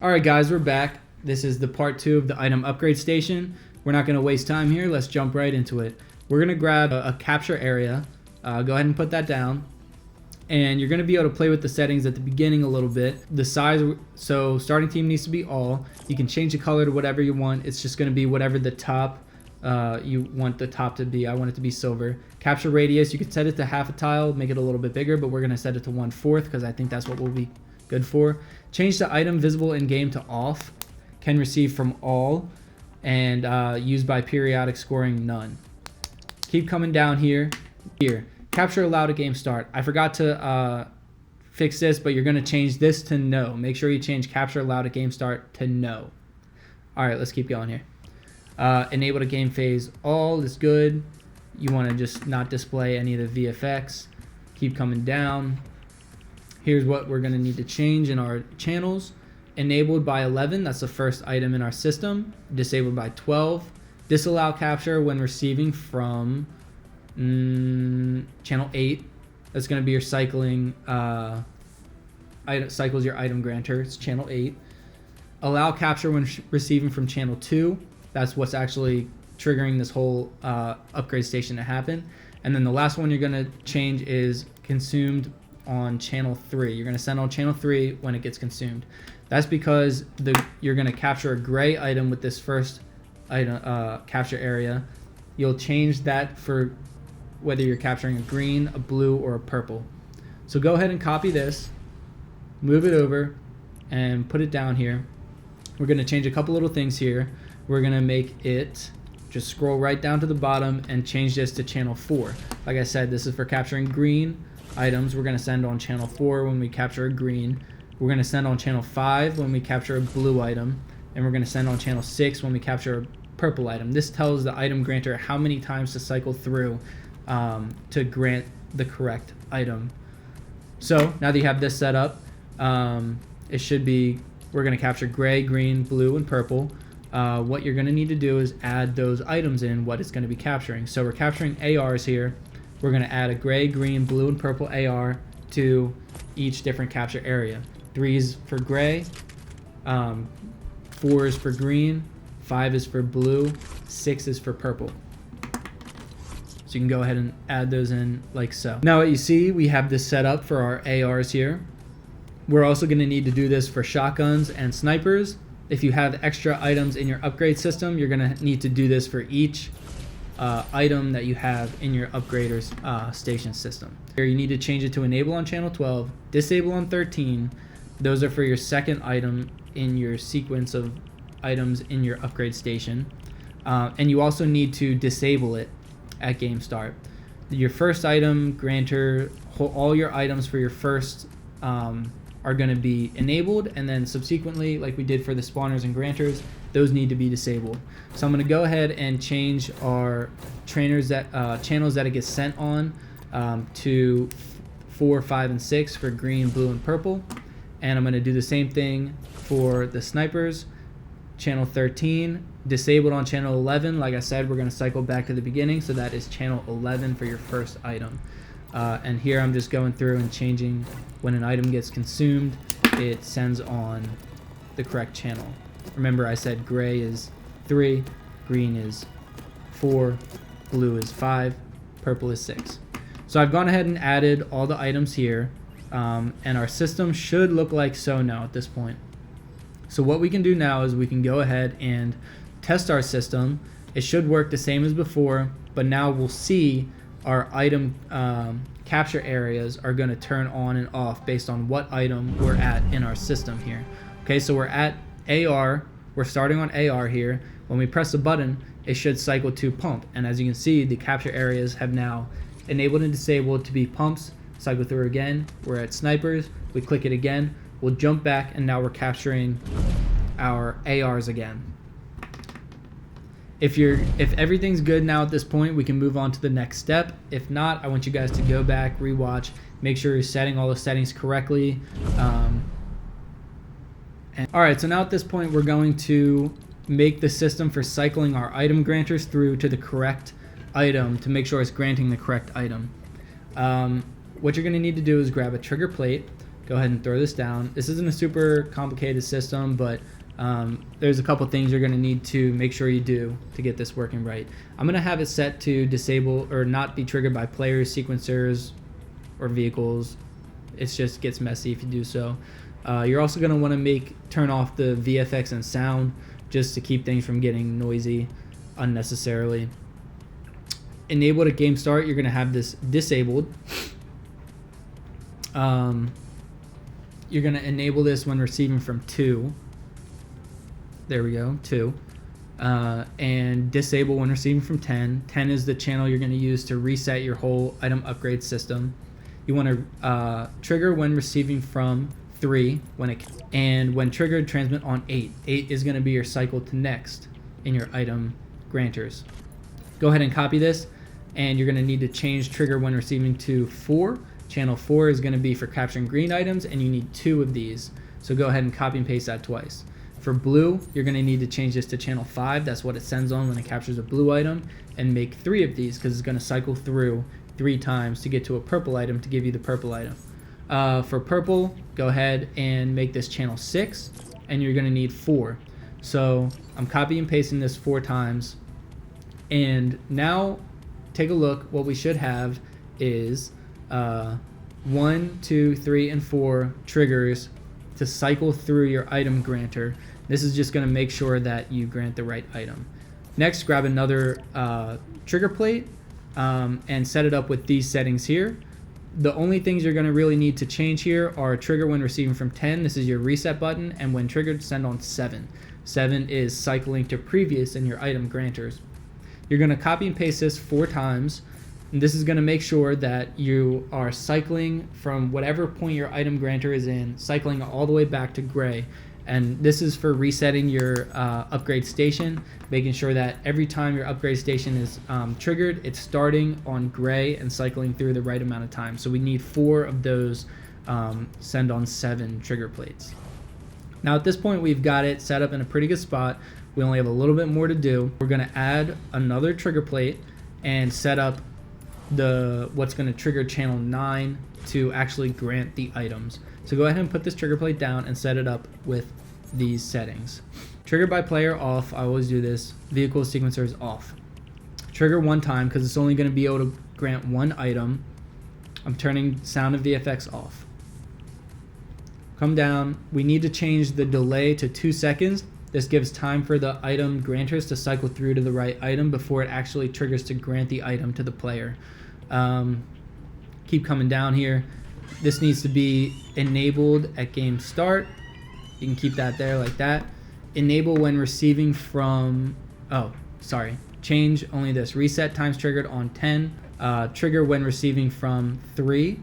Alright guys, we're back. This is the part 2 of the item upgrade station. We're not going to waste time here. Let's jump right into it. We're going to grab a capture area. Go ahead and put that down. And you're going to be able to play with the settings at the beginning a little bit. The size, so starting team needs to be all. You can change the color to whatever you want. It's just going to be whatever the top you want the top to be. I want it to be silver. Capture radius, you can set it to half a tile, make it a little bit bigger, but we're going to set it to 1/4 because I think that's what we'll be good for. Change the item visible in game to off. Can receive from all, and used by periodic scoring none. Keep coming down here. Capture allowed at game start. I forgot to fix this, but you're going to change this to no. Make sure you change capture allowed at game start to no. Alright, let's keep going here. Enable to game phase all is good. You want to just not display any of the VFX. Keep coming down. Here's what we're going to need to change in our channels. Enabled by 11, that's the first item in our system. Disabled by 12. Disallow capture when receiving from channel 8. That's going to be your cycling, cycles your item granter. It's channel 8. Allow capture when receiving from channel 2. That's what's actually triggering this whole upgrade station to happen. And then the last one you're going to change is consumed on channel 3. You're going to send on channel 3 when it gets consumed. That's because you're going to capture a gray item with this first item capture area. You'll change that for whether you're capturing a green, a blue, or a purple. So go ahead and copy this, move it over, and put it down here. We're going to change a couple little things here. We're going to make it, just scroll right down to the bottom and change this to channel 4. Like I said, this is for capturing green items. We're going to send on channel 4 when we capture a green. We're going to send on channel 5 when we capture a blue item. And we're going to send on channel 6 when we capture a purple item. This tells the item granter how many times to cycle through to grant the correct item. So now that you have this set up, it should be, we're going to capture gray, green, blue, and purple. What you're going to need to do is add those items in what it's going to be capturing. So we're capturing ARs here. We're going to add a gray, green, blue, and purple AR to each different capture area. 3 is for gray, 4 is for green, 5 is for blue, 6 is for purple. So you can go ahead and add those in like so. Now what you see, we have this set up for our ARs here. We're also going to need to do this for shotguns and snipers. If you have extra items in your upgrade system, you're going to need to do this for each item that you have in your upgraders station system. Here you need to change it to enable on channel 12, disable on 13. Those are for your second item in your sequence of items in your upgrade station. And you also need to disable it at game start. Your first item granter, all your items for your first are going to be enabled, and then subsequently, like we did for the spawners and granters, those need to be disabled. So I'm going to go ahead and change our trainers that channels that it gets sent on to 4, 5, and 6 for green, blue, and purple. And I'm going to do the same thing for the snipers. Channel 13 disabled on channel 11. Like I said, we're going to cycle back to the beginning, so that is channel 11 for your first item. And here I'm just going through and changing when an item gets consumed, it sends on the correct channel. Remember, I said gray is 3, green is 4, blue is 5, purple is 6. So I've gone ahead and added all the items here, and our system should look like so now at this point. So what we can do now is we can go ahead and test our system. It should work the same as before, but now we'll see our item capture areas are going to turn on and off based on what item we're at in our system here. Okay, so we're at AR. We're starting on AR here. When we press the button, it should cycle to pump. And as you can see, the capture areas have now enabled and disabled to be pumps. Cycle through again. We're at snipers. We click it again. We'll jump back, and now we're capturing our ARs again. If everything's good now at this point, we can move on to the next step. If not, I want you guys to go back, rewatch, make sure you're setting all the settings correctly. Alright, so now at this point, we're going to make the system for cycling our item granters through to the correct item to make sure it's granting the correct item. What you're going to need to do is grab a trigger plate, Go ahead and throw this down. This isn't a super complicated system, but there's a couple things you're going to need to make sure you do to get this working right. I'm going to have it set to disable or not be triggered by players, sequencers, or vehicles. It just gets messy if you do so. You're also going to want to turn off the VFX and sound just to keep things from getting noisy unnecessarily. Enable at game start, you're going to have this disabled. You're going to enable this when receiving from 2. There we go, 2. And disable when receiving from 10. 10 is the channel you're going to use to reset your whole item upgrade system. You want to trigger when receiving from 3, and when triggered, transmit on 8. 8 is going to be your cycle to next in your item granters. Go ahead and copy this, and you're going to need to change trigger when receiving to 4. Channel 4 is going to be for capturing green items, and you need 2 of these. So go ahead and copy and paste that twice. For blue, you're going to need to change this to channel 5. That's what it sends on when it captures a blue item, and make 3 of these because it's going to cycle through 3 times to get to a purple item to give you the purple item. For purple, go ahead and make this channel 6, and you're going to need 4. So I'm copying and pasting this 4 times, and now take a look. What we should have is 1, 2, 3, and 4 triggers to cycle through your item granter. This is just going to make sure that you grant the right item. Next, grab another trigger plate and set it up with these settings here. The only things you're going to really need to change here are trigger when receiving from 10. This is your reset button, and when triggered, send on 7. 7 is cycling to previous in your item granters. You're going to copy and paste this 4 times. And this is going to make sure that you are cycling from whatever point your item granter is in, cycling all the way back to gray. And this is for resetting your upgrade station, making sure that every time your upgrade station is triggered, it's starting on gray and cycling through the right amount of time. So we need 4 of those send on 7 trigger plates. Now at this point, we've got it set up in a pretty good spot. We only have a little bit more to do. We're going to add another trigger plate and set up what's going to trigger channel 9 to actually grant the items. So go ahead and put this trigger plate down and set it up with these settings. Trigger by player off. I always do this. Vehicle sequencers off. Trigger 1 time because it's only going to be able to grant 1 item. I'm turning sound and VFX off. Come down. We need to change the delay to 2 seconds. This gives time for the item granters to cycle through to the right item before it actually triggers to grant the item to the player. Keep coming down here. This needs to be enabled at game start. You can keep that there like that. Enable when receiving from, change only this. Reset times triggered on 10. Trigger when receiving from 3.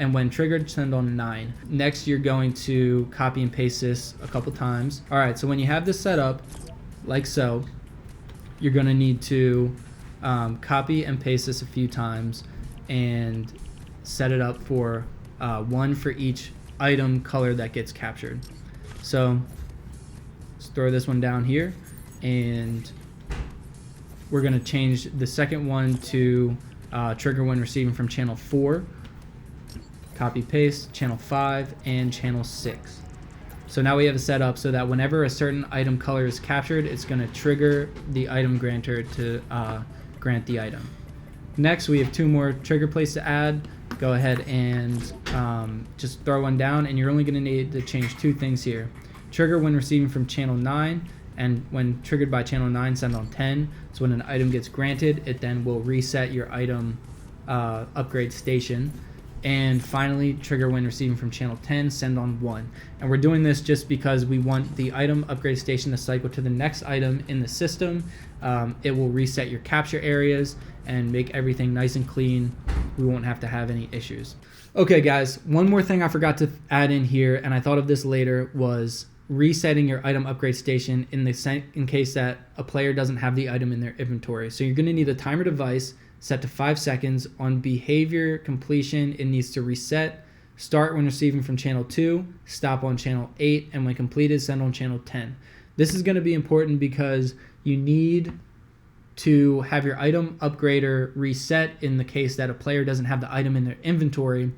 And when triggered, send on 9. Next, you're going to copy and paste this a couple times. All right, so when you have this set up, like so, you're gonna need to copy and paste this a few times and set it up for 1 for each item color that gets captured. So let's throw this one down here, and we're gonna change the second one to trigger when receiving from channel 4. Copy paste channel 5 and channel 6. So now we have it set up so that whenever a certain item color is captured, it's going to trigger the item granter to grant the item. Next, we have 2 more trigger plates to add. Go ahead and just throw one down, and you're only going to need to change 2 things here. Trigger when receiving from channel 9, and when triggered by channel 9, send on 10. So when an item gets granted, it then will reset your item upgrade station. And finally, trigger when receiving from channel 10, send on 1. And we're doing this just because we want the item upgrade station to cycle to the next item in the system. It will reset your capture areas and make everything nice and clean. We won't have to have any issues. Okay guys, one more thing I forgot to add in here, and I thought of this later, was resetting your item upgrade station in case that a player doesn't have the item in their inventory. So you're going to need a timer device set to 5 seconds. On behavior completion, it needs to reset. Start when receiving from channel 2, stop on channel 8, and when completed, send on channel 10. This is going to be important because you need to have your item upgrader reset in the case that a player doesn't have the item in their inventory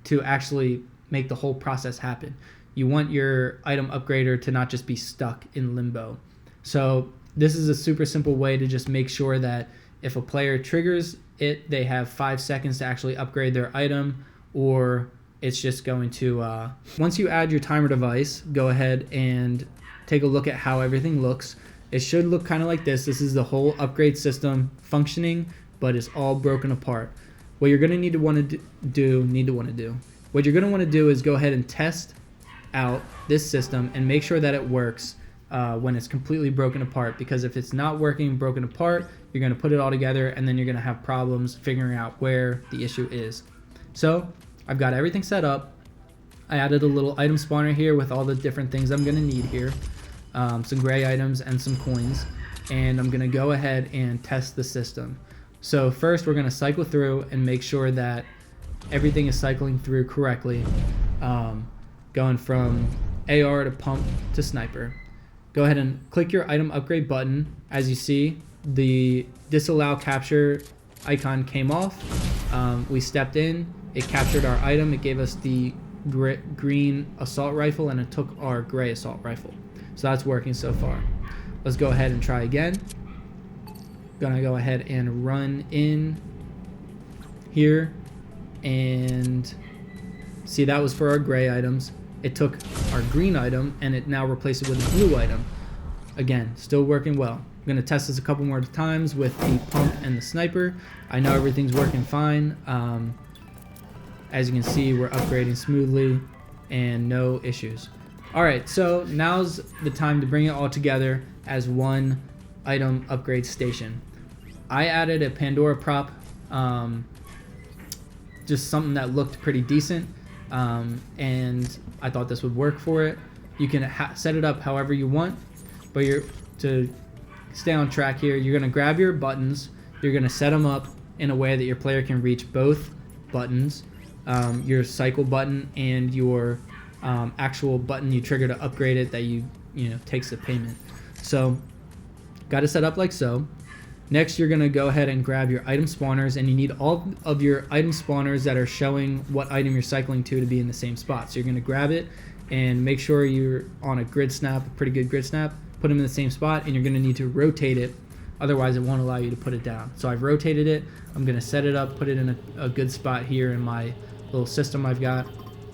to actually make the whole process happen. You want your item upgrader to not just be stuck in limbo. So this is a super simple way to just make sure that if a player triggers it, they have 5 seconds to actually upgrade their item, or it's just going to, once you add your timer device, go ahead and take a look at how everything looks. It should look kind of like this. This is the whole upgrade system functioning, but it's all broken apart. What you're going to need to want to do, what you're going to want to do is go ahead and test out this system and make sure that it works when it's completely broken apart, because if it's not working, broken apart, you're going to put it all together and then you're going to have problems figuring out where the issue is. So I've got everything set up. I added a little item spawner here with all the different things I'm going to need here, some gray items and some coins, and I'm going to go ahead and test the system. So first we're going to cycle through and make sure that everything is cycling through correctly, going from AR to pump to sniper. Go ahead and click your item upgrade button. As you see, the disallow capture icon came off. We stepped in, it captured our item, it gave us the green assault rifle, and it took our gray assault rifle. So that's working so far. Let's go ahead and try again. Gonna go ahead and run in here, and see, that was for our gray items. It took our green item and it now replaced it with a blue item. Again, still working well. I'm gonna test this a couple more times with the pump and the sniper. I know everything's working fine. As you can see, we're upgrading smoothly and no issues. All right, so now's the time to bring it all together as one item upgrade station. I added a Pandora prop, just something that looked pretty decent, and I thought this would work for it. You can set it up however you want, but to stay on track here, you're gonna grab your buttons, you're gonna set them up in a way that your player can reach both buttons, your cycle button and your actual button you trigger to upgrade it that you know takes the payment. So got to set up like so. Next, you're gonna go ahead and grab your item spawners, and you need all of your item spawners that are showing what item you're cycling to be in the same spot. So you're gonna grab it and make sure you're on a grid snap, a pretty good grid snap, put them in the same spot, and you're gonna need to rotate it, otherwise it won't allow you to put it down. So I've rotated it, I'm gonna set it up, put it in a good spot here in my little system I've got.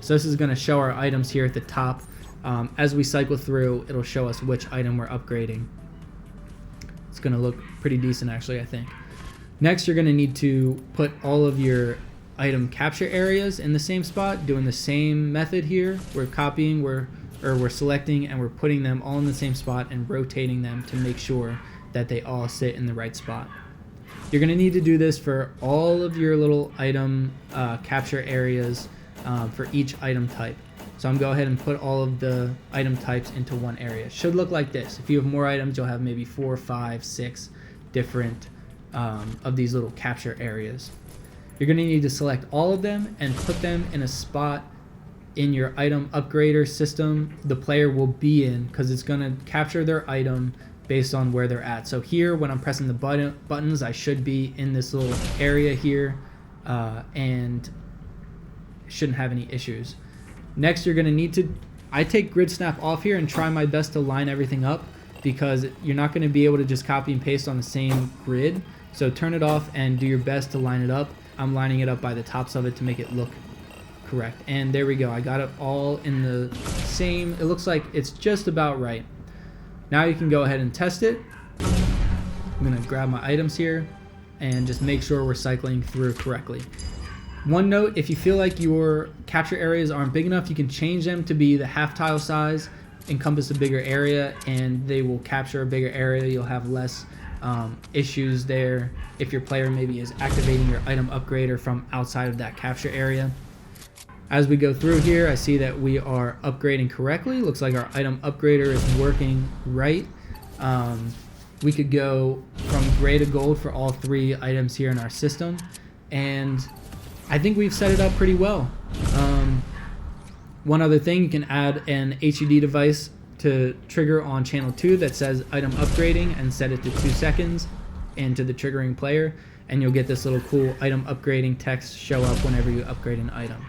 So this is gonna show our items here at the top. As we cycle through, it'll show us which item we're upgrading. It's gonna look pretty decent actually, I think. Next, you're gonna need to put all of your item capture areas in the same spot, doing the same method here. We're copying, we're selecting, and we're putting them all in the same spot and rotating them to make sure that they all sit in the right spot. You're gonna need to do this for all of your little item capture areas for each item type. So I'm going to go ahead and put all of the item types into one area. It should look like this. If you have more items, you'll have maybe 4, 5, 6 different of these little capture areas. You're going to need to select all of them and put them in a spot in your item upgrader system the player will be in, because it's going to capture their item based on where they're at. So here, when I'm pressing the buttons, I should be in this little area here, and shouldn't have any issues. Next, you're going to need to, I take grid snap off here and try my best to line everything up, because you're not going to be able to just copy and paste on the same grid. So turn it off and do your best to line it up. I'm lining it up by the tops of it to make it look correct. And there we go. I got it all in the same, it looks like it's just about right. Now you can go ahead and test it. I'm going to grab my items here and just make sure we're cycling through correctly. One note, if you feel like your capture areas aren't big enough, you can change them to be the half tile size, encompass a bigger area, and they will capture a bigger area. You'll have less issues there if your player maybe is activating your item upgrader from outside of that capture area. As we go through here, I see that we are upgrading correctly. Looks like our item upgrader is working right. We could go from gray to gold for all 3 items here in our system, and I think we've set it up pretty well. One other thing, you can add an HUD device to trigger on channel 2 that says item upgrading and set it to 2 seconds into the triggering player, and you'll get this little cool item upgrading text show up whenever you upgrade an item.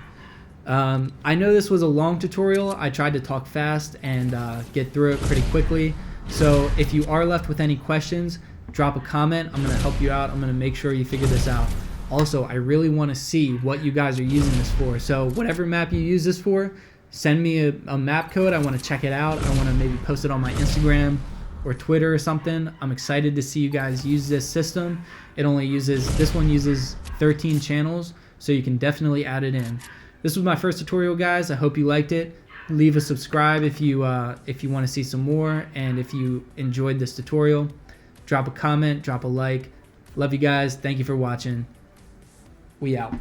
I know this was a long tutorial. I tried to talk fast and get through it pretty quickly. So if you are left with any questions, drop a comment. I'm going to help you out. I'm going to make sure you figure this out. Also, I really want to see what you guys are using this for. So whatever map you use this for, send me a map code. I want to check it out. I want to maybe post it on my Instagram or Twitter or something. I'm excited to see you guys use this system. This one uses 13 channels, so you can definitely add it in. This was my first tutorial, guys. I hope you liked it. Leave a subscribe if you want to see some more, and if you enjoyed this tutorial, drop a comment, drop a like. Love you guys. Thank you for watching. We out.